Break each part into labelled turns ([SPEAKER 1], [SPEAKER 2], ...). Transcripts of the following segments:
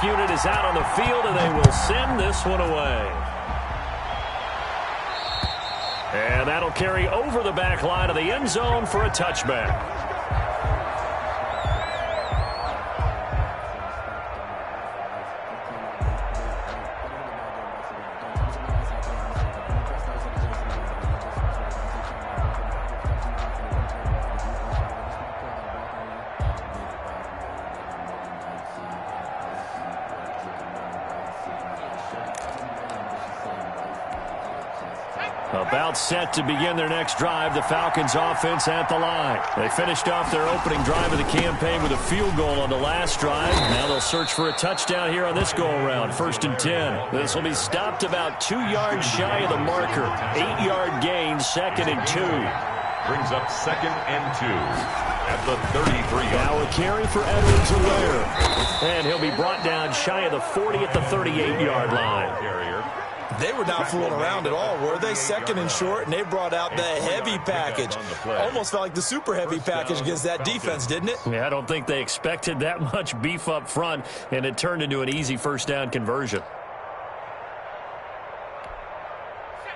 [SPEAKER 1] kickoff unit is out on the field, and they will send this one away. And that'll carry over the back line of the end zone for a touchback. About set to begin their next drive, the Falcons offense at the line. They finished off their opening drive of the campaign with a field goal on the last drive. Now they'll search for a touchdown here on this go-around, 1st and 10. This will be stopped about 2 yards shy of the marker. 8-yard gain, 2nd and 2.
[SPEAKER 2] Brings up 2nd and 2 at the 33-yard.
[SPEAKER 1] Now a carry for Edwards-Helaire. And he'll be brought down shy of the 40 at the 38-yard line.
[SPEAKER 3] They were not fooling around at all, were they? 2nd and short, and they brought out the heavy package. Almost felt like the super heavy package against that defense, didn't it?
[SPEAKER 1] Yeah, I don't think they expected that much beef up front, and it turned into an easy first down conversion.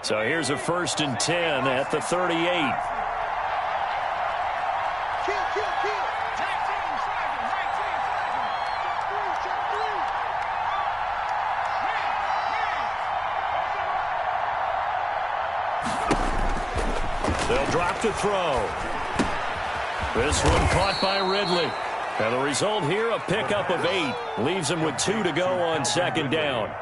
[SPEAKER 1] So here's a 1st and 10 at the 38. They'll drop to throw. This one caught by Ridley. And the result here, a pickup of 8. Leaves them with 2 to go on 2nd down.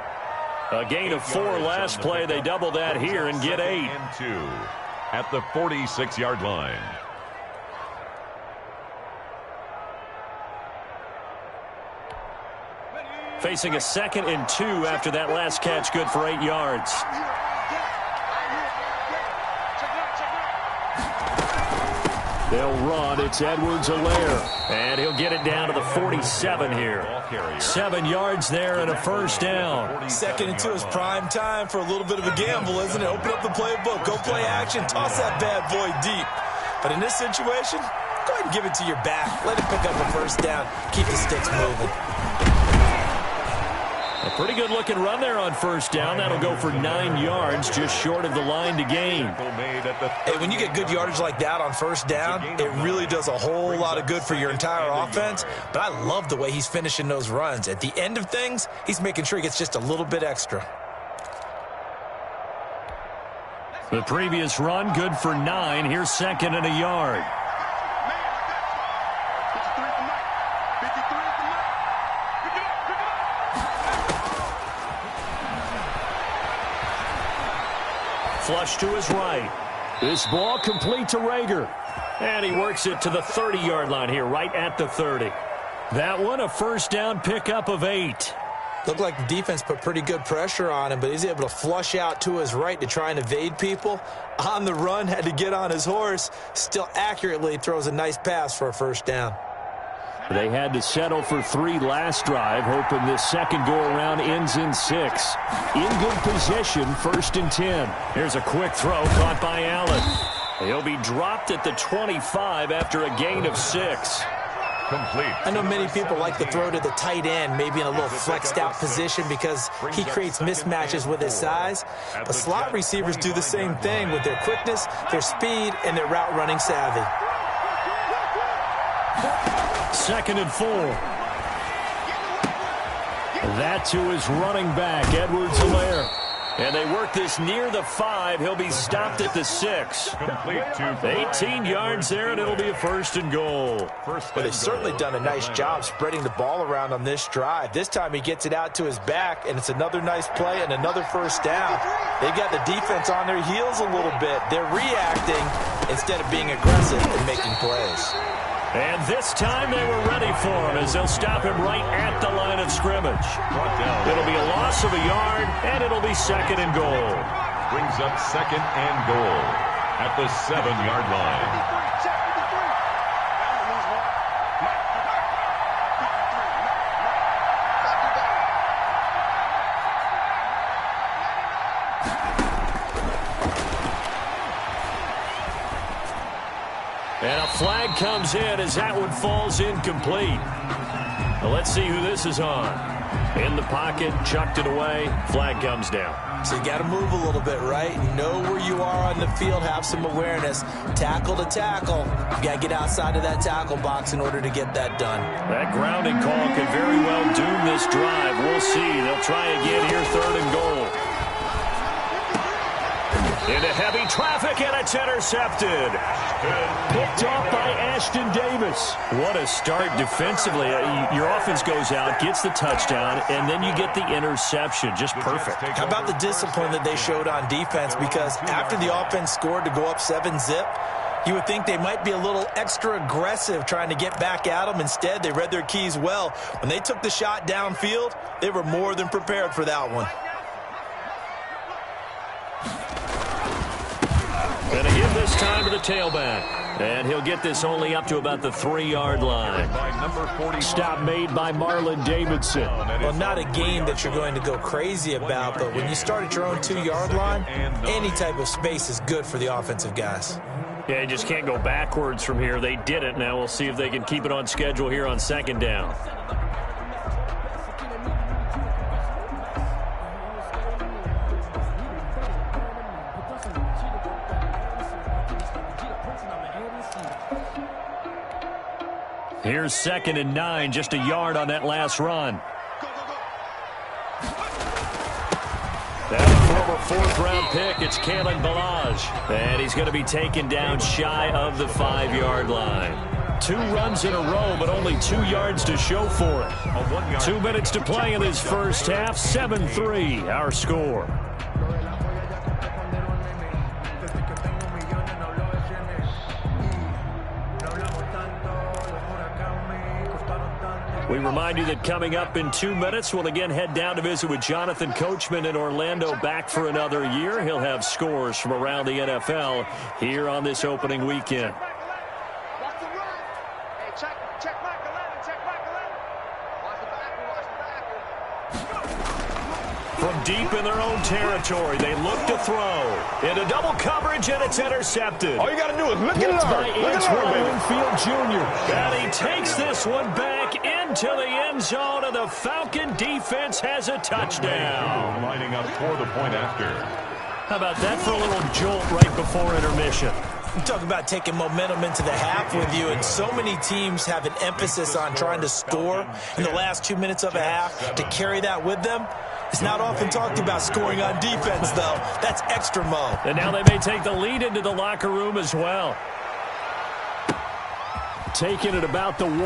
[SPEAKER 1] A gain of 4 last play. They double that here and get 8.
[SPEAKER 2] And 2 at the 46-yard line.
[SPEAKER 1] Facing a 2nd and 2 after that last catch, good for 8 yards. They'll run. It's Edwards-Helaire. And he'll get it down to the 47 here. 7 yards there and a first down.
[SPEAKER 3] 2nd and 2 is prime time for a little bit of a gamble, isn't it? Open up the playbook. Go play action. Toss that bad boy deep. But in this situation, go ahead and give it to your back. Let him pick up a first down. Keep the sticks moving.
[SPEAKER 1] A pretty good-looking run there on first down. That'll go for 9 yards, just short of the line to gain.
[SPEAKER 3] Hey, when you get good yardage like that on first down, it really does a whole lot of good for your entire offense. But I love the way he's finishing those runs. At the end of things, he's making sure he gets just a little bit extra.
[SPEAKER 1] The previous run, good for 9. Here's 2nd and a yard. Flush to his right. This ball complete to Rager. And he works it to the 30-yard line here, right at the 30. That one, a first down pickup of 8.
[SPEAKER 3] Looked like the defense put pretty good pressure on him, but he's able to flush out to his right to try and evade people. On the run, had to get on his horse. Still accurately throws a nice pass for a first down.
[SPEAKER 1] They had to settle for 3 last drive, hoping this second go-around ends in 6. In good position, 1st and 10. Here's a quick throw caught by Allen. He'll be dropped at the 25 after a gain of 6.
[SPEAKER 2] Complete.
[SPEAKER 3] I know many people like to throw to the tight end, maybe in a little flexed out position because he creates mismatches with his size. But slot receivers do the same thing with their quickness, their speed, and their route running savvy.
[SPEAKER 1] 2nd and 4. That to his running back, Edwards-Helaire. And they work this near the 5. He'll be stopped at the 6. 18 yards there, and it'll be a 1st and goal.
[SPEAKER 3] Well, they've certainly done a nice job spreading the ball around on this drive. This time he gets it out to his back, and it's another nice play and another first down. They've got the defense on their heels a little bit. They're reacting instead of being aggressive and making plays.
[SPEAKER 1] And this time they were ready for him as they'll stop him right at the line of scrimmage. It'll be a loss of a yard, and it'll be 2nd and goal.
[SPEAKER 2] Brings up 2nd and goal at the 7-yard line.
[SPEAKER 1] And a flag comes in as that one falls incomplete. Well, let's see who this is on. In the pocket, chucked it away, flag comes down.
[SPEAKER 3] So you got to move a little bit, right? Know where you are on the field, have some awareness. Tackle to tackle. You got to get outside of that tackle box in order to get that done.
[SPEAKER 1] That grounding call could very well doom this drive. We'll see. They'll try again here, 3rd and goal. Into heavy traffic, and it's intercepted. Picked off by Ashton Davis. What a start defensively. Your offense goes out, gets the touchdown, and then you get the interception. Just perfect.
[SPEAKER 3] How about the discipline that they showed on defense? Because after the offense scored to go up 7-zip, you would think they might be a little extra aggressive trying to get back at them. Instead, they read their keys well. When they took the shot downfield, they were more than prepared for that one.
[SPEAKER 1] Going to give this time to the tailback. And he'll get this only up to about the 3-yard line. Stop made by Marlon Davidson.
[SPEAKER 3] Well, not a game that you're going to go crazy about, but when you start at your own 2-yard line, any type of space is good for the offensive guys.
[SPEAKER 1] Yeah, you just can't go backwards from here. They did it. Now we'll see if they can keep it on schedule here on 2nd down. Here's 2nd and 9, just a yard on that last run. That former 4th-round pick, it's Kalen Ballage. And he's going to be taken down shy of the 5-yard line. 2 runs in a row, but only 2 yards to show for it. 2 minutes to play in this first half, 7-3, our score. We remind you that coming up in 2 minutes, we'll again head down to visit with Jonathan Coachman in Orlando, back for another year. He'll have scores from around the NFL here on this opening weekend. From deep in their own territory, they look to throw. Into double coverage, and it's intercepted.
[SPEAKER 4] All you got to do is look
[SPEAKER 1] Hits
[SPEAKER 4] at
[SPEAKER 1] by
[SPEAKER 4] her.
[SPEAKER 1] Antoine Winfield Jr. And he takes this one back into the end zone, and the Falcon defense has a touchdown.
[SPEAKER 2] Lining up for the point after.
[SPEAKER 1] How about that for a little jolt right before intermission?
[SPEAKER 3] You talk about taking momentum into the half with you, and so many teams have an emphasis on trying to score in the last 2 minutes of a half to carry that with them. It's not often talked about scoring on defense, though. That's extra mo.
[SPEAKER 1] And now they may take the lead into the locker room as well. Taking it about the 1.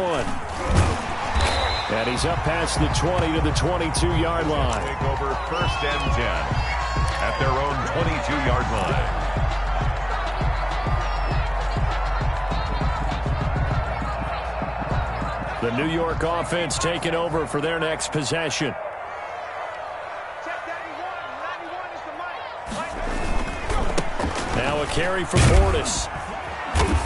[SPEAKER 1] And he's up past the 20 to the 22-yard line.
[SPEAKER 2] Take over 1st and 10 at their own 22-yard line.
[SPEAKER 1] The New York offense taking over for their next possession. Now a carry from Portis.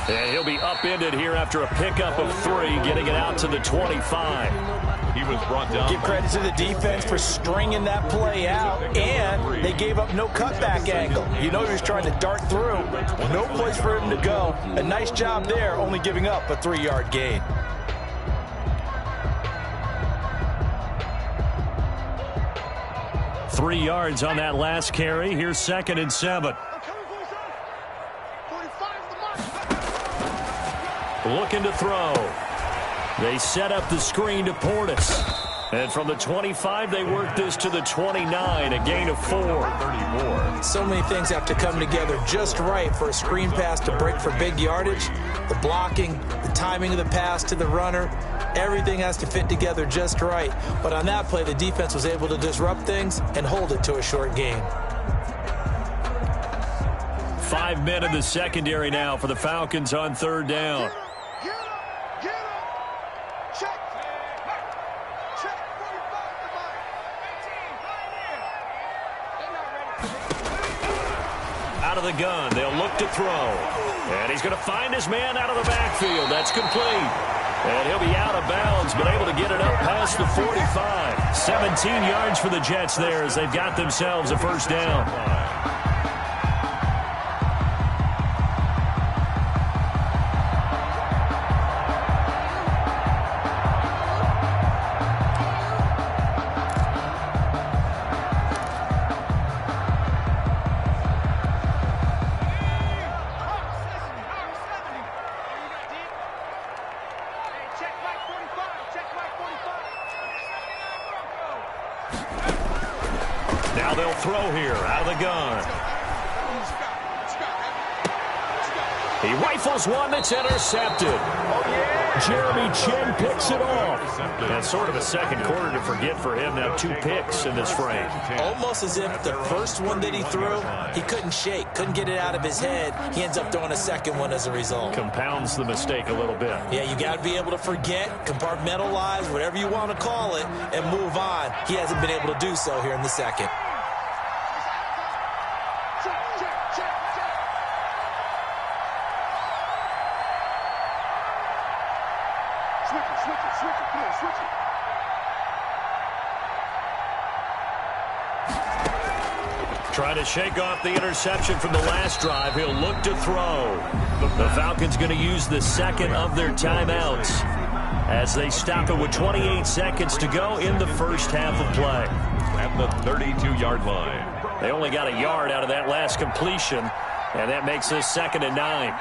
[SPEAKER 1] And he'll be upended here after a pickup of 3, getting it out to the 25.
[SPEAKER 2] He was brought down.
[SPEAKER 3] Give credit to the defense for stringing that play out, and they gave up no cutback angle. You know he was trying to dart through. No place for him to go. A nice job there, only giving up a 3-yard gain.
[SPEAKER 1] Three yards on that last carry. Here's 2nd and 7. Looking to throw. They set up the screen to Portis. And from the 25, they work this to the 29, a gain of 4.
[SPEAKER 2] 34.
[SPEAKER 3] So many things have to come together just right for a screen pass to break for big yardage. The blocking, the timing of the pass to the runner, everything has to fit together just right. But on that play, the defense was able to disrupt things and hold it to a short gain.
[SPEAKER 1] 5 men in the secondary now for the Falcons on 3rd down. Out of the gun, they'll look to throw. And he's going to find his man out of the backfield. That's complete. And he'll be out of bounds, but able to get it up past the 45. 17 yards for the Jets there as they've got themselves a 1st down. Now they'll throw here out of the gun. He rifles one that's intercepted. Oh, yeah. Jeremy Chin picks it off. And sort of a second quarter to forget for him. Now 2 picks in this frame.
[SPEAKER 3] Almost as if the first one that he threw, he couldn't shake, couldn't get it out of his head. He ends up throwing a second one as a result.
[SPEAKER 1] Compounds the mistake a little bit.
[SPEAKER 3] Yeah, you got to be able to forget, compartmentalize, whatever you want to call it, and move on. He hasn't been able to do so here in the second.
[SPEAKER 1] Trying to shake off the interception from the last drive. He'll look to throw. The Falcons going to use the second of their timeouts as they stop it with 28 seconds to go in the first half of play.
[SPEAKER 2] At the 32-yard line.
[SPEAKER 1] They only got a yard out of that last completion, and that makes this 2nd and 9.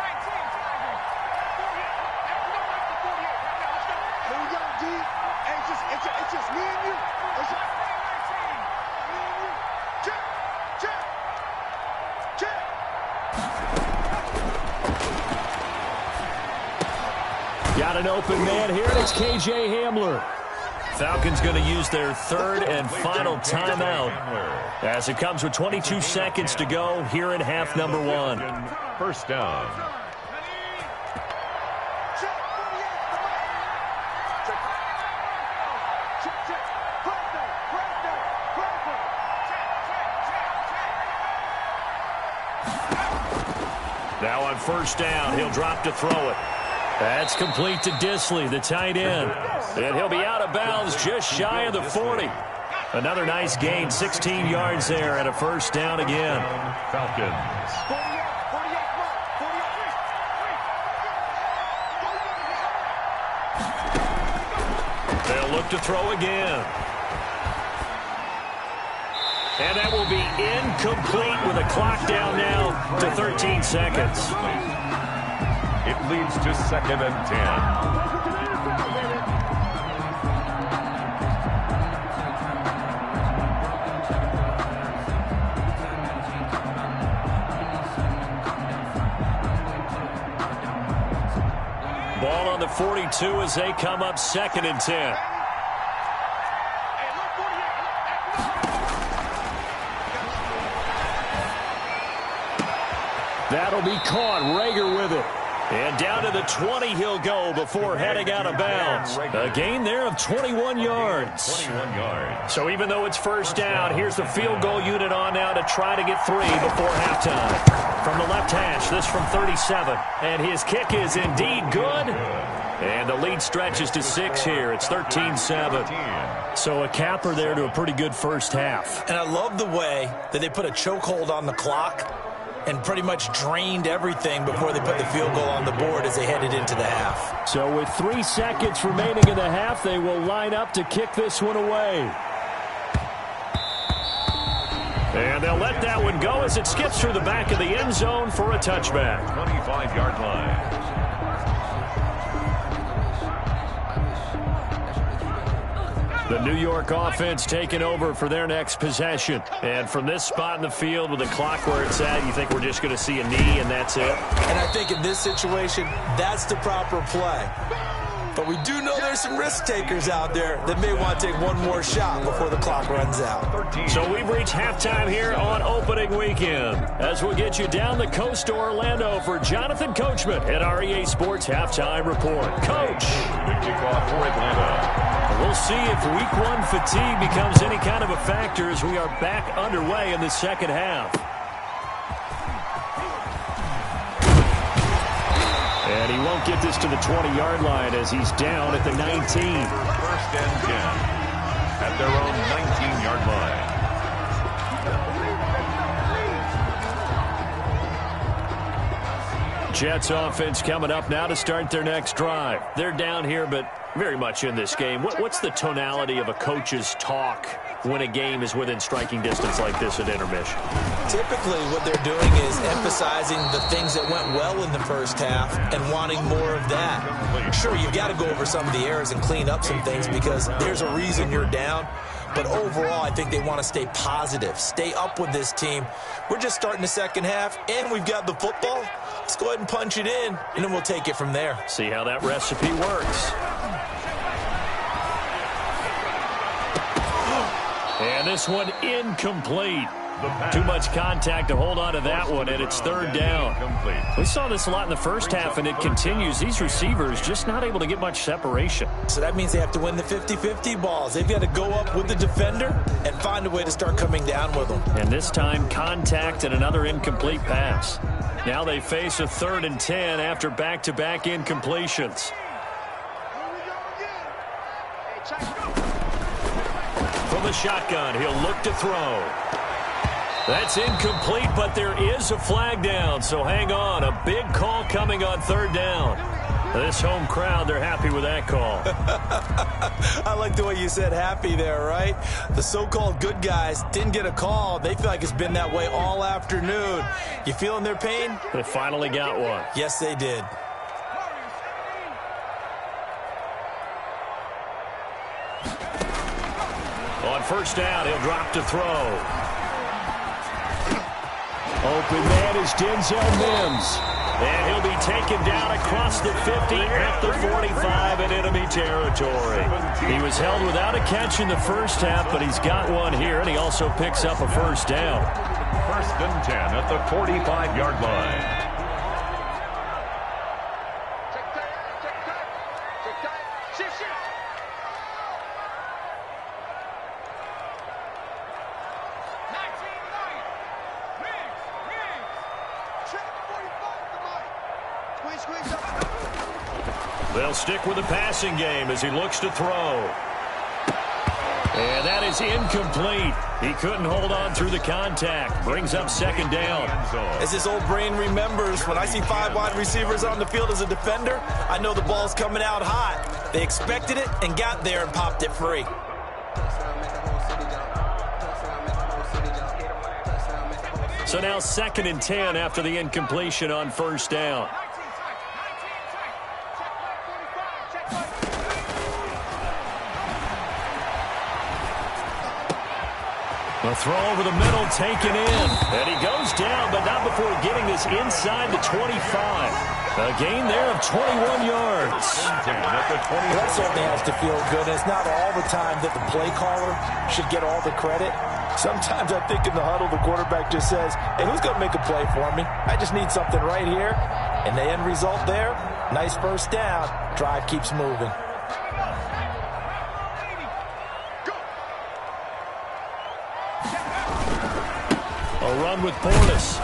[SPEAKER 4] Got an open man here, and it's K.J. Hamler.
[SPEAKER 1] Falcons going to use their 3rd and final timeout as it comes with 22 seconds to go here in half number 1.
[SPEAKER 2] First down.
[SPEAKER 1] Now on first down, he'll drop to throw it. That's complete to Disley, the tight end. And he'll be out of bounds just shy of the 40. Another nice gain, 16 yards there, and a first down again.
[SPEAKER 2] Falcons.
[SPEAKER 1] They'll look to throw again. And that will be incomplete with a clock down now to 13 seconds.
[SPEAKER 2] It leads to 2nd and 10.
[SPEAKER 1] Ball on the 42 as they come up 2nd and 10.
[SPEAKER 4] That'll be caught. Rager with it.
[SPEAKER 1] And down to the 20 he'll go before heading out of bounds. A gain there of 21 yards.
[SPEAKER 2] 21 yards.
[SPEAKER 1] So even though it's first down, here's the field goal unit on now to try to get 3 before halftime. From the left hash, this from 37. And his kick is indeed good. And the lead stretches to 6 here. It's 13-7. So a capper there to a pretty good first half.
[SPEAKER 3] And I love the way that they put a chokehold on the clock and pretty much drained everything before they put the field goal on the board as they headed into the half.
[SPEAKER 4] So with 3 seconds remaining in the half, they will line up to kick this one away.
[SPEAKER 1] And they'll let that one go as it skips through the back of the end zone for a touchback.
[SPEAKER 2] 25-yard line.
[SPEAKER 1] The New York offense taking over for their next possession. And from this spot in the field with the clock where it's at, you think we're just going to see a knee and that's it?
[SPEAKER 3] And I think in this situation, that's the proper play. But we do know there's some risk takers out there that may want to take one more shot before the clock runs out.
[SPEAKER 1] So we've reached halftime here on opening weekend as we'll get you down the coast to Orlando for Jonathan Coachman at our EA Sports Halftime Report. Coach.
[SPEAKER 2] Good kickoff for Atlanta.
[SPEAKER 1] We'll see if week 1 fatigue becomes any kind of a factor as we are back underway in the second half. And he won't get this to the 20-yard line as he's down at the 19.
[SPEAKER 2] First and 10 at their own 19-yard line.
[SPEAKER 1] Jets offense coming up now to start their next drive. They're down here, but very much in this game. What's the tonality of a coach's talk when a game is within striking distance like this at intermission?
[SPEAKER 3] Typically what they're doing is emphasizing the things that went well in the first half and wanting more of that. Sure, you've got to go over some of the errors and clean up some things because there's a reason you're down. but overall, I think they want to stay positive, stay up with this team. We're just starting the second half, and we've got the football. Let's go ahead and punch it in, and then we'll take it from there.
[SPEAKER 1] See how that recipe works. And this one incomplete. Too much contact to hold on to that one, and it's third down. We saw this a lot in the first half, and it continues. These receivers just not able to get much separation.
[SPEAKER 3] So that means they have to win the 50-50 balls. They've got to go up with the defender and find a way to start coming down with them.
[SPEAKER 1] And this time, contact and another incomplete pass. Now they face a 3rd and 10 after back-to-back incompletions. From the shotgun, he'll look to throw. That's incomplete, but there is a flag down, so hang on. A big call coming on 3rd down. This home crowd, they're happy with that call.
[SPEAKER 3] I like the way you said happy there, right? The so-called good guys didn't get a call. They feel like it's been that way all afternoon. You feeling their pain?
[SPEAKER 1] They finally got one.
[SPEAKER 3] Yes, they did.
[SPEAKER 1] On 1st down, he'll drop to throw.
[SPEAKER 4] Open man is Denzel Mims.
[SPEAKER 1] And he'll be taken down across the 50 at the 45 in enemy territory. He was held without a catch in the first half, but he's got one here, and he also picks up a 1st down.
[SPEAKER 2] 1st and 10 at the 45-yard line.
[SPEAKER 1] They'll stick with the passing game as he looks to throw. And that is incomplete. He couldn't hold on through the contact. Brings up 2nd down.
[SPEAKER 3] As his old brain remembers, when I see 5 wide receivers on the field as a defender, I know the ball's coming out hot. They expected it and got there and popped it free.
[SPEAKER 1] So now 2nd and 10 after the incompletion on 1st down. The throw over the middle taken in. And he goes down, but not before getting this inside the 25. A gain there of 21 yards.
[SPEAKER 3] That certainly has to feel good. And it's not all the time that the play caller should get all the credit. Sometimes I think in the huddle, the quarterback just says, hey, who's going to make a play for me? I just need something right here. And the end result there, nice 1st down. Drive keeps moving.
[SPEAKER 1] A run with Portis.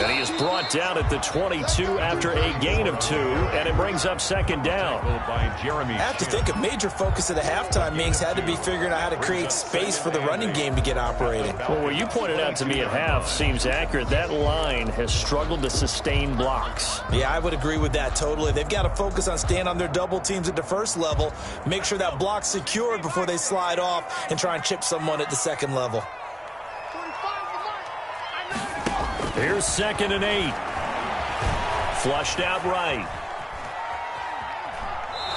[SPEAKER 1] And he is brought down at the 22 after a gain of 2, and it brings up 2nd down.
[SPEAKER 2] By Jeremy.
[SPEAKER 3] I have to think a major focus of the halftime meetings had to be figuring out how to create space for the running game to get operating.
[SPEAKER 1] Well, what you pointed out to me at half seems accurate. That line has struggled to sustain blocks.
[SPEAKER 3] Yeah, I would agree with that totally. They've got to focus on staying on their double teams at the 1st level, make sure that block's secured before they slide off and try and chip someone at the 2nd level.
[SPEAKER 1] Here's 2nd and 8. Flushed out right.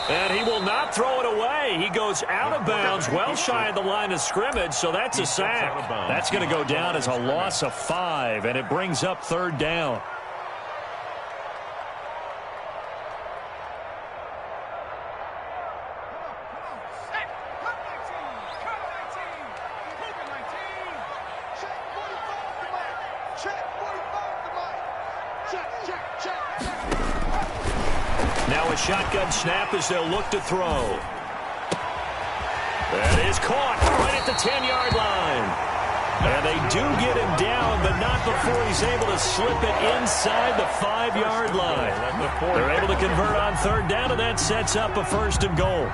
[SPEAKER 1] And he will not throw it away. He goes out of bounds, well shy of the line of scrimmage, so that's a sack. That's going to go down as a loss of 5, and it brings up 3rd down. Now a shotgun snap as they'll look to throw. That is caught right at the 10-yard line. And they do get him down, but not before he's able to slip it inside the 5-yard line. They're able to convert on 3rd down, and that sets up a 1st and goal.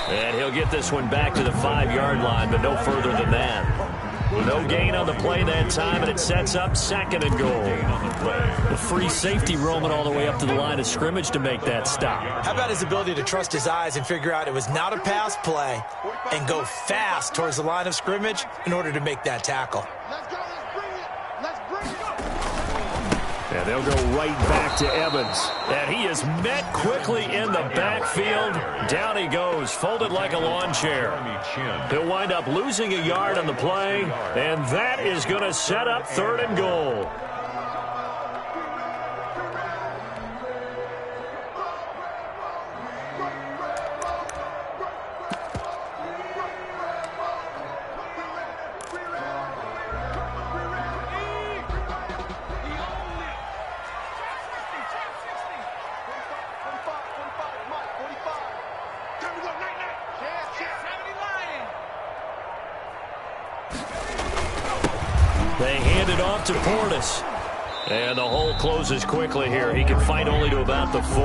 [SPEAKER 1] And he'll get this one back to the 5-yard line, but no further than that. No gain on the play that time, and it sets up 2nd and goal. The free safety roaming all the way up to the line of scrimmage to make that stop.
[SPEAKER 3] How about his ability to trust his eyes and figure out it was not a pass play and go fast towards the line of scrimmage in order to make that tackle.
[SPEAKER 1] And they'll go right back to Evans. And he is met quickly in the backfield. Down he goes, folded like a lawn chair. He'll wind up losing a yard on the play, and that is going to set up 3rd and goal. They hand it off to Portis. And the hole closes quickly here. He can fight only to about the 4.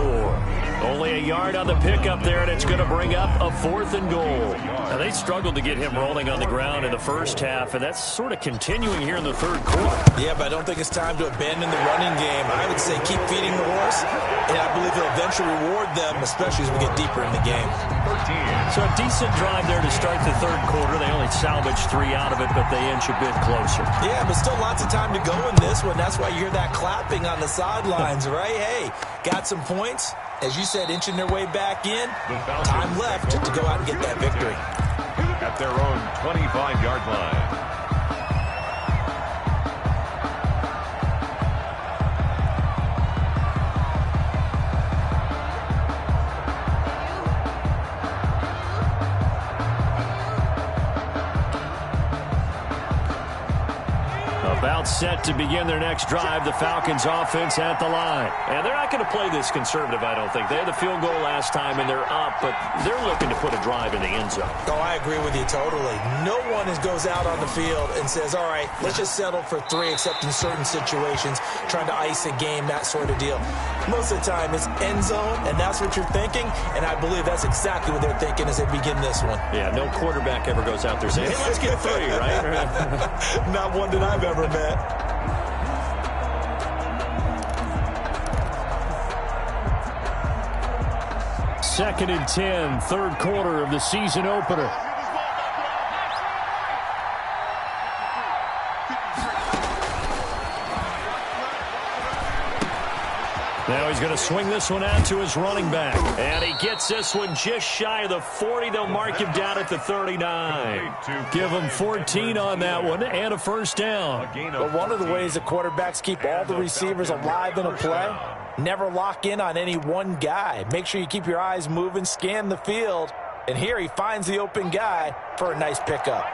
[SPEAKER 1] Only a yard on the pickup there, and it's going to bring up a 4th and goal. Now, they struggled to get him rolling on the ground in the first half, and that's sort of continuing here in the 3rd quarter.
[SPEAKER 3] Yeah, but I don't think it's time to abandon the running game. I would say keep feeding the horse, and I believe he'll eventually reward them, especially as we get deeper in the game.
[SPEAKER 1] So a decent drive there to start the 3rd quarter. They only salvaged 3 out of it, but they inch a bit closer.
[SPEAKER 3] Yeah, but still lots of time to go in this one. That's why you hear that clapping on the sidelines, right? Hey, got some points. As you said, inching their way back in. Time left to go out and get that victory.
[SPEAKER 2] At their own 25-yard line.
[SPEAKER 1] About set to begin their next drive, the Falcons offense at the line. And they're not going to play this conservative, I don't think. They had the field goal last time, and they're up, but they're looking to put a drive in the end zone.
[SPEAKER 3] Oh, I agree with you totally. No one goes out on the field and says, all right, let's just settle for 3, except in certain situations, trying to ice a game, that sort of deal. Most of the time, it's end zone, and that's what you're thinking, and I believe that's exactly what they're thinking as they begin this one.
[SPEAKER 1] Yeah, no quarterback ever goes out there saying, hey, let's get 3, right?
[SPEAKER 3] Not one that I've ever met.
[SPEAKER 4] Second and 10, 3rd quarter of the season opener.
[SPEAKER 1] Now he's going to swing this one out to his running back. And he gets this one just shy of the 40. They'll mark him down at the 39. Give him 14 on that one and a 1st down.
[SPEAKER 3] But one of the ways the quarterbacks keep all the receivers alive in a play, never lock in on any one guy. Make sure you keep your eyes moving, scan the field. And here he finds the open guy for a nice pickup.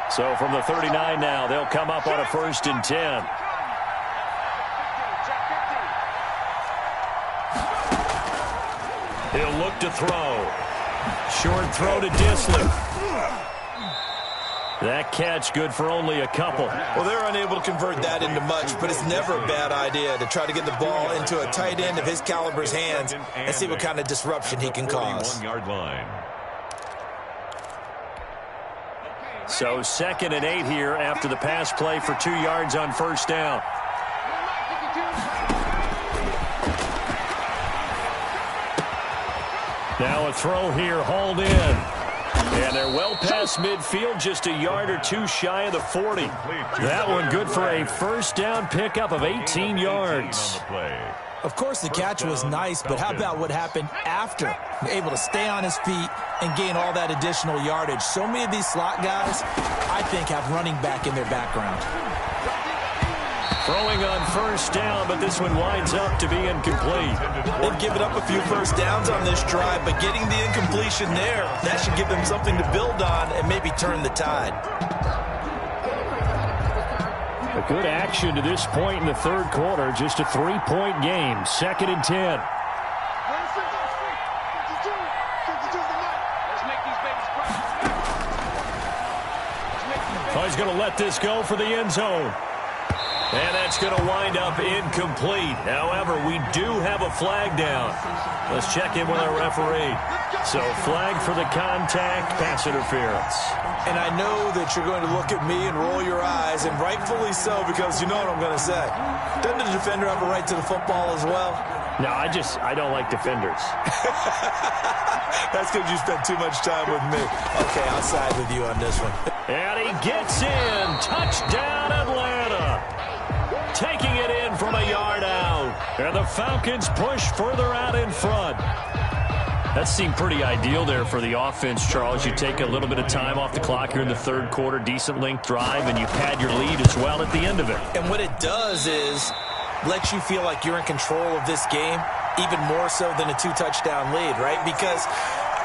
[SPEAKER 1] So from the 39 now, they'll come up on a 1st and 10. He'll look to throw. Short throw to Disley. That catch good for only a couple.
[SPEAKER 3] Well, they're unable to convert that into much, but it's never a bad idea to try to get the ball into a tight end of his caliber's hands and see what kind of disruption he can cause.
[SPEAKER 2] 41-yard line.
[SPEAKER 1] So 2nd and 8 here after the pass play for 2 yards on 1st down. Now a throw here, hauled in. And they're well past midfield, just a yard or 2 shy of the 40. That one good for a 1st down pickup of 18 yards.
[SPEAKER 3] Of course, the catch was nice, but how about what happened after? Able to stay on his feet and gain all that additional yardage. So many of these slot guys, I think, have running back in their background.
[SPEAKER 1] Throwing on 1st down, but this one winds up to be incomplete.
[SPEAKER 3] They've given up a few 1st downs on this drive, but getting the incompletion there, that should give them something to build on and maybe turn the tide.
[SPEAKER 4] A good action to this point in the 3rd quarter. Just a 3-point game. 2nd and 10. Oh, he's going to let this go for the end zone.
[SPEAKER 1] And that's going to wind up incomplete. However, we do have a flag down. Let's check in with our referee. So flag for the contact, pass interference.
[SPEAKER 3] And I know that you're going to look at me and roll your eyes, and rightfully so, because you know what I'm going to say. Doesn't the defender have a right to the football as well?
[SPEAKER 1] No, I don't like defenders.
[SPEAKER 3] That's because you spent too much time with me. Okay, I'll side with you on this one.
[SPEAKER 1] And he gets in. Touchdown, Atlanta. Taking it in from a yard out. And the Falcons push further out in front. That seemed pretty ideal there for the offense, Charles. You take a little bit of time off the clock here in the third quarter, decent length drive, and you pad your lead as well at the end of it.
[SPEAKER 3] And what it does is lets you feel like you're in control of this game, even more so than a 2-touchdown lead, right? Because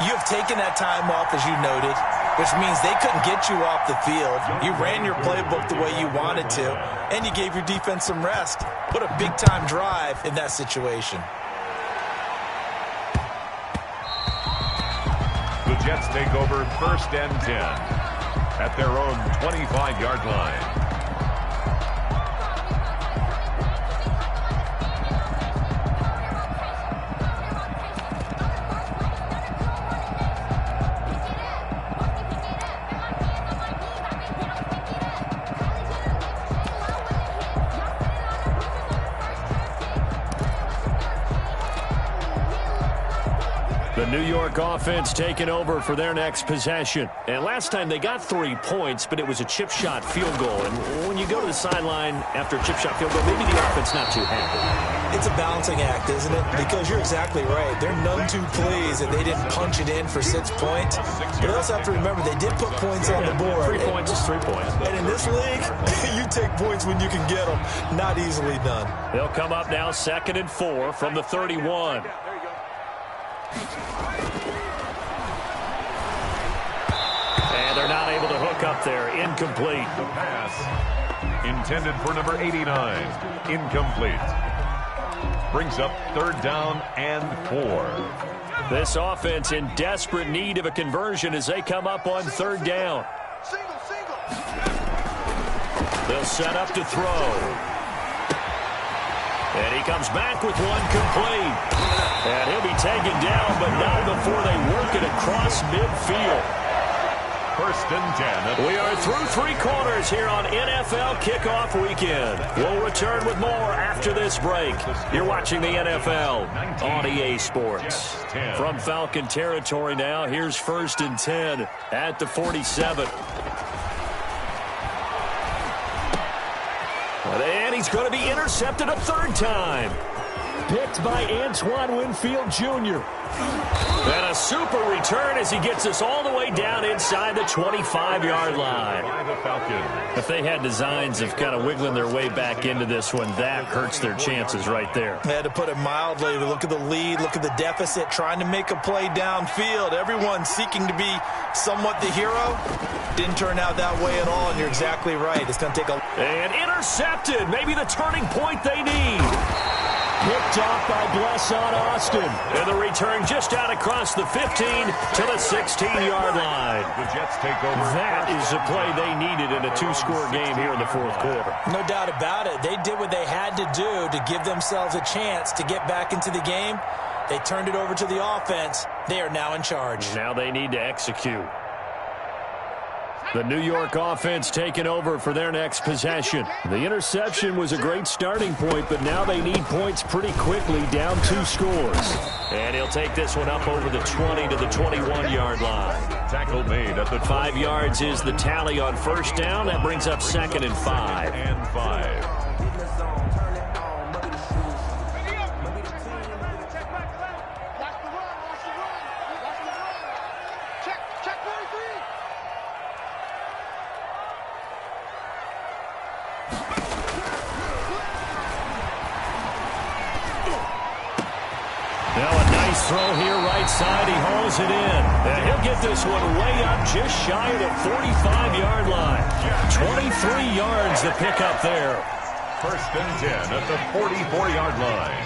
[SPEAKER 3] you have taken that time off, as you noted, which means they couldn't get you off the field. You ran your playbook the way you wanted to, and you gave your defense some rest. Put a big-time drive in that situation.
[SPEAKER 2] The Jets take over 1st and 10 at their own 25-yard line.
[SPEAKER 1] The New York offense taking over for their next possession. And last time they got 3 points, but it was a chip shot field goal. And when you go to the sideline after a chip shot field goal, maybe the offense not too happy.
[SPEAKER 3] It's a balancing act, isn't it? Because you're exactly right. They're none too pleased that they didn't punch it in for 6 points. But you also have to remember they did put points on the board.
[SPEAKER 1] 3 points is 3 points.
[SPEAKER 3] And in this league, you take points when you can get them. Not easily done.
[SPEAKER 1] They'll come up now 2nd and 4 from the 31. And they're not able to hook up there. Incomplete.
[SPEAKER 2] The pass intended for number 89. Incomplete. Brings up 3rd down and 4.
[SPEAKER 1] This offense in desperate need of a conversion as they come up on 3rd down. They'll set up to throw. And he comes back with one complete. And he'll be taken down, but not before they work it across midfield.
[SPEAKER 2] 1st and 10.
[SPEAKER 1] We are through 3 quarters here on NFL Kickoff Weekend. We'll return with more after this break. You're watching the NFL on EA Sports. From Falcon territory now, here's 1st and 10 at the 47. And he's going to be intercepted a 3rd time. Picked by Antoine Winfield Jr. And a super return as he gets us all the way down inside the 25-yard line. If they had designs of kind of wiggling their way back into this one, that hurts their chances right there.
[SPEAKER 3] They had to put it mildly. Look at the lead, look at the deficit, trying to make a play downfield. Everyone seeking to be somewhat the hero. Didn't turn out that way at all, and you're exactly right. It's going to take a...
[SPEAKER 1] And intercepted. Maybe the turning point they need. Picked off by Blesson Austin. And the return just out across the 15 to the 16-yard line.
[SPEAKER 2] The Jets take over.
[SPEAKER 1] That is the play they needed in a 2-score game here in the 4th quarter.
[SPEAKER 3] No doubt about it. They did what they had to do to give themselves a chance to get back into the game. They turned it over to the offense. They are now in charge.
[SPEAKER 1] Now they need to execute. The New York offense taking over for their next possession. The interception was a great starting point, but now they need points pretty quickly, down 2 scores. And he'll take this one up over the 20 to the 21-yard line.
[SPEAKER 2] Tackle made at the
[SPEAKER 1] 5 yards is the tally on 1st down. That brings up 2nd and 5.
[SPEAKER 2] And 5.
[SPEAKER 1] Throw here right side. He hauls it in. And he'll get this one way up just shy of the 45-yard line. 23 yards to pick up there.
[SPEAKER 2] 1st and 10 at the 44-yard line.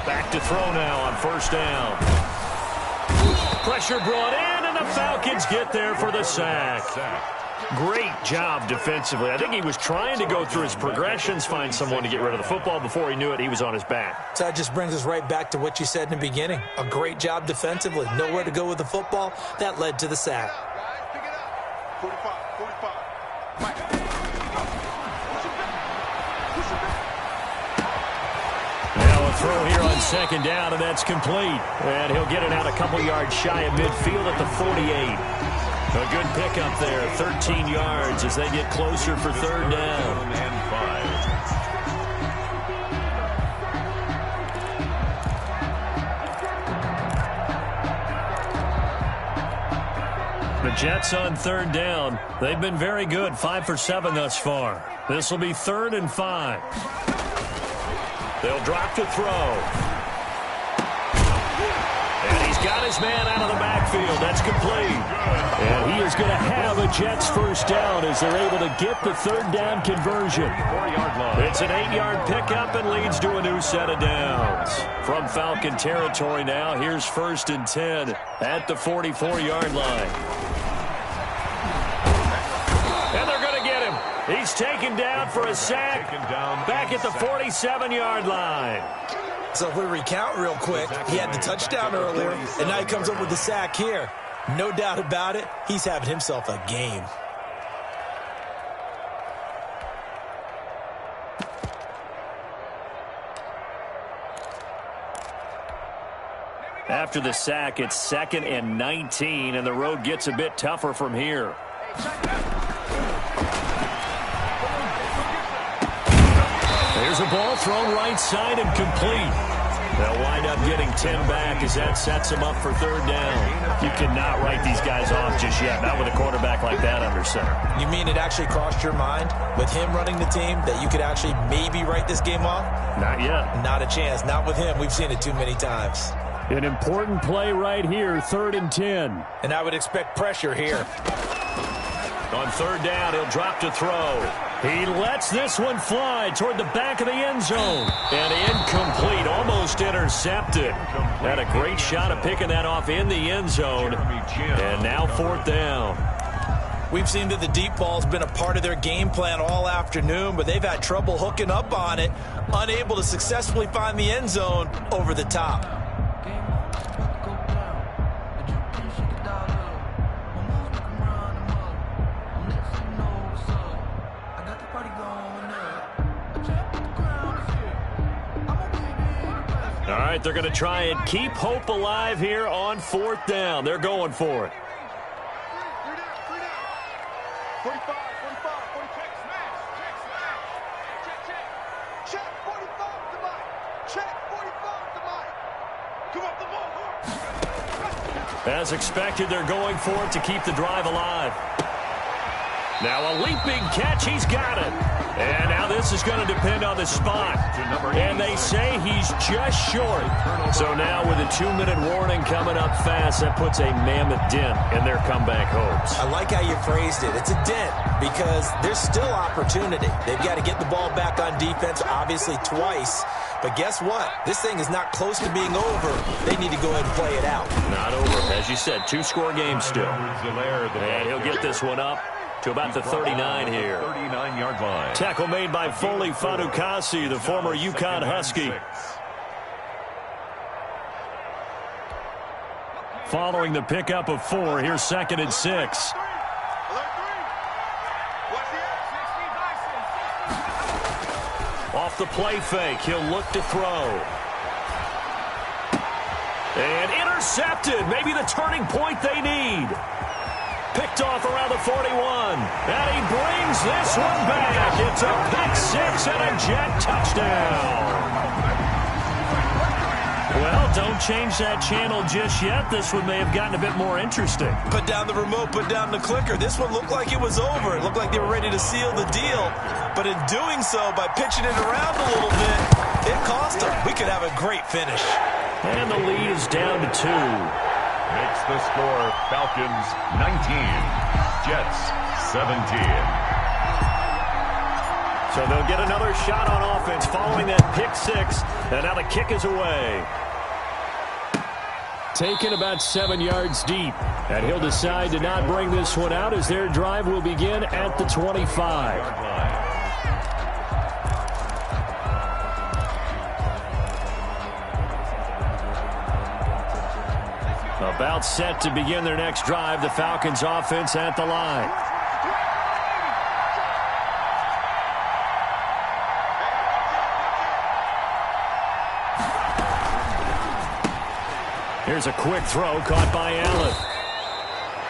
[SPEAKER 1] Back to throw now on 1st down. Pressure brought in, and the Falcons get there for the sack. Great job defensively. I think he was trying to go through his progressions, find someone to get rid of the football. Before he knew it, he was on his back.
[SPEAKER 3] So that just brings us right back to what you said in the beginning. A great job defensively. Nowhere to go with the football. That led to the sack.
[SPEAKER 1] Now a throw here on second down, and that's complete. And he'll get it out a couple yards shy of midfield at the 48. A good pickup there, 13 yards as they get closer for third down.
[SPEAKER 2] And 5.
[SPEAKER 1] The Jets on third down. They've been very good, 5 for 7 thus far. This will be 3rd and 5. They'll drop to throw. And he's got his man out of the backfield. That's complete. And he is going to have a Jets first down as they're able to get the third down conversion. It's an 8-yard pickup and leads to a new set of downs. From Falcon territory now, here's 1st and 10 at the 44-yard line. And they're going to get him. He's taken down for a sack back at the 47-yard line.
[SPEAKER 3] So if we recount real quick, he had the touchdown earlier, and now he comes up with the sack here. No doubt about it, he's having himself a game.
[SPEAKER 1] After the sack, it's 2nd and 19, and the road gets a bit tougher from here. There's a ball thrown right side and complete. They'll wind up getting 10 back as that sets them up for third down. You cannot write these guys off just yet, not with a quarterback like that under center.
[SPEAKER 3] You mean it actually crossed your mind with him running the team that you could actually maybe write this game off?
[SPEAKER 1] Not yet.
[SPEAKER 3] Not a chance. Not with him. We've seen it too many times.
[SPEAKER 4] An important play right here, 3rd and 10.
[SPEAKER 3] And I would expect pressure here.
[SPEAKER 1] On third down, he'll drop to throw. He lets this one fly toward the back of the end zone. And incomplete, almost intercepted. Had a great shot of picking that off in the end zone. And now 4th down.
[SPEAKER 3] We've seen that the deep ball's been a part of their game plan all afternoon, but they've had trouble hooking up on it, unable to successfully find the end zone over the top.
[SPEAKER 1] All right, they're going to try and keep hope alive here on 4th down. They're going for it.
[SPEAKER 5] 45, 45, 40, check, smash, check, 45 to Mike, check, 45 to Mike, come up the ball.
[SPEAKER 1] As expected, they're going for it to keep the drive alive. Now a leaping catch, he's got it. And now this is going to depend on the spot. And they say he's just short. So now with a 2-minute warning coming up fast, that puts a mammoth dent in their comeback hopes.
[SPEAKER 3] I like how you phrased it. It's a dent because there's still opportunity. They've got to get the ball back on defense, obviously twice. But guess what? This thing is not close to being over. They need to go ahead and play it out.
[SPEAKER 1] Not over. As you said, 2-score game still. And he'll get this one up to about the 39 here.
[SPEAKER 2] 39-yard line.
[SPEAKER 1] Tackle made by Foley Fadukasi, the former UConn Husky. Following the pickup of 4, here's 2nd and 6. Off the play fake, he'll look to throw. And intercepted, maybe the turning point they need. Picked off around the 41. And he brings this one back. It's a pick-6 and a Jet touchdown. Well, don't change that channel just yet. This one may have gotten a bit more interesting.
[SPEAKER 3] Put down the remote, put down the clicker. This one looked like it was over. It looked like they were ready to seal the deal. But in doing so, by pitching it around a little bit, it cost them. We could have a great finish.
[SPEAKER 1] And the lead is down to 2.
[SPEAKER 2] Makes the score Falcons 19, Jets 17.
[SPEAKER 1] So they'll get another shot on offense following that pick-6. And now the kick is away.
[SPEAKER 4] taken about 7 yards deep. And he'll decide to not bring this one out as their drive will begin at the 25. About set to begin their next drive, the Falcons offense at the line. Here's a quick throw caught by Allen.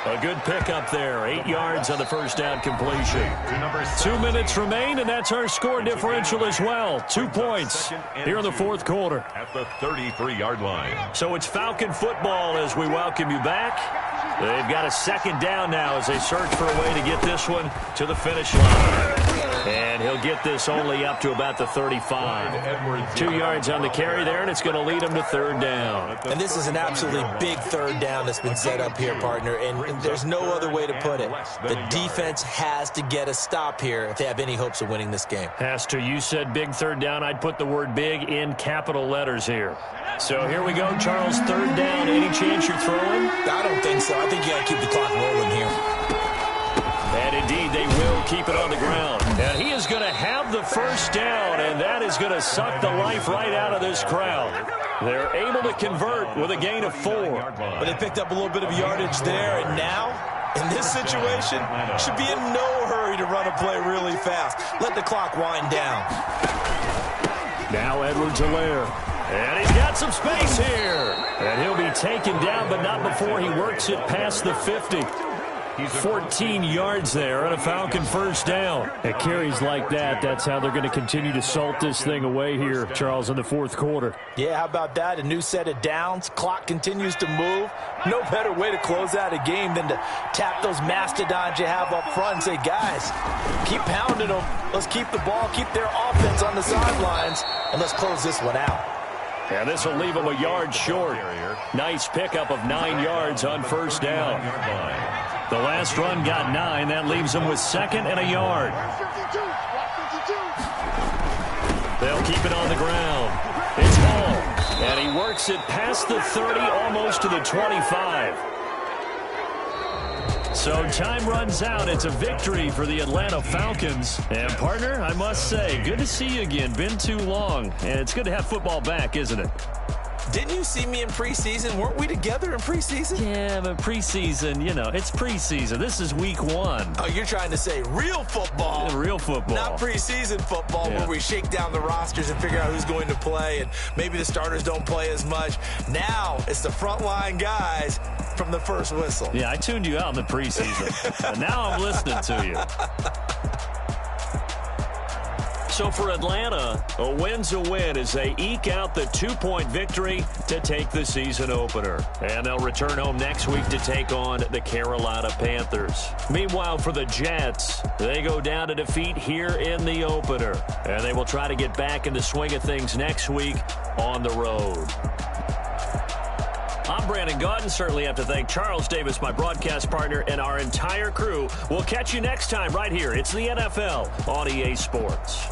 [SPEAKER 4] A good pickup there. 8 yards on the first down completion. 2 minutes remain, and that's our score differential as well. 2 points here in the fourth quarter.
[SPEAKER 2] At the 33-yard line.
[SPEAKER 1] So it's Falcon football as we welcome you back. They've got a second down now as they search for a way to get this one to the finish line. And he'll get this only up to about the 35. 2 yards on the carry there, and it's going to lead him to third down.
[SPEAKER 3] And this is an absolutely big third down that's been set up here, partner, and there's no other way to put it. The defense has to get a stop here if they have any hopes of winning this game.
[SPEAKER 1] Has to. You said big third down. I'd put the word big in capital letters here. So here we go, Charles, third down. Any chance you're throwing?
[SPEAKER 3] I don't think so. I think you got to keep the clock rolling here.
[SPEAKER 1] And indeed, they will keep it on the ground. And he is going to have the first down, and that is going to suck the life right out of this crowd. They're able to convert with a gain of 4.
[SPEAKER 3] But they picked up a little bit of yardage there, and now, in this situation, should be in no hurry to run a play really fast. Let the clock wind down.
[SPEAKER 4] Now Edwards-Helaire.
[SPEAKER 1] And he's got some space here. And he'll be taken down, but not before he works it past the 50. 14 yards there on a Falcon first down.
[SPEAKER 4] At carries like that, that's how they're going to continue to salt this thing away here, Charles, in the fourth quarter.
[SPEAKER 3] Yeah, how about that? A new set of downs. Clock continues to move. No better way to close out a game than to tap those mastodons you have up front and say, guys, keep pounding them. Let's keep the ball, keep their offense on the sidelines, and let's close this one out.
[SPEAKER 1] And this will leave him a yard short. Nice pickup of 9 yards on first down. The last run got 9. That leaves him with second and a yard. They'll keep it on the ground. It's Hall. And he works it past the 30, almost to the 25. So time runs out. It's a victory for the Atlanta Falcons. And, partner, I must say, good to see you again. Been too long. And it's good to have football back, isn't it?
[SPEAKER 3] Didn't you see me in preseason? Weren't we together in preseason?
[SPEAKER 1] Yeah, but preseason, you know, it's preseason. This is week 1.
[SPEAKER 3] Oh, you're trying to say real football.
[SPEAKER 1] Yeah, real football.
[SPEAKER 3] Not preseason football where we shake down the rosters and figure out who's going to play, and maybe the starters don't play as much. Now it's the frontline guys from the first whistle.
[SPEAKER 1] Yeah, I tuned you out in the preseason. And now I'm listening to you. So for Atlanta, a win's a win as they eke out the 2-point victory to take the season opener. And they'll return home next week to take on the Carolina Panthers. Meanwhile, for the Jets, they go down to defeat here in the opener. And they will try to get back in the swing of things next week on the road. I'm Brandon Gaudin. Certainly have to thank Charles Davis, my broadcast partner, and our entire crew. We'll catch you next time right here. It's the NFL on EA Sports.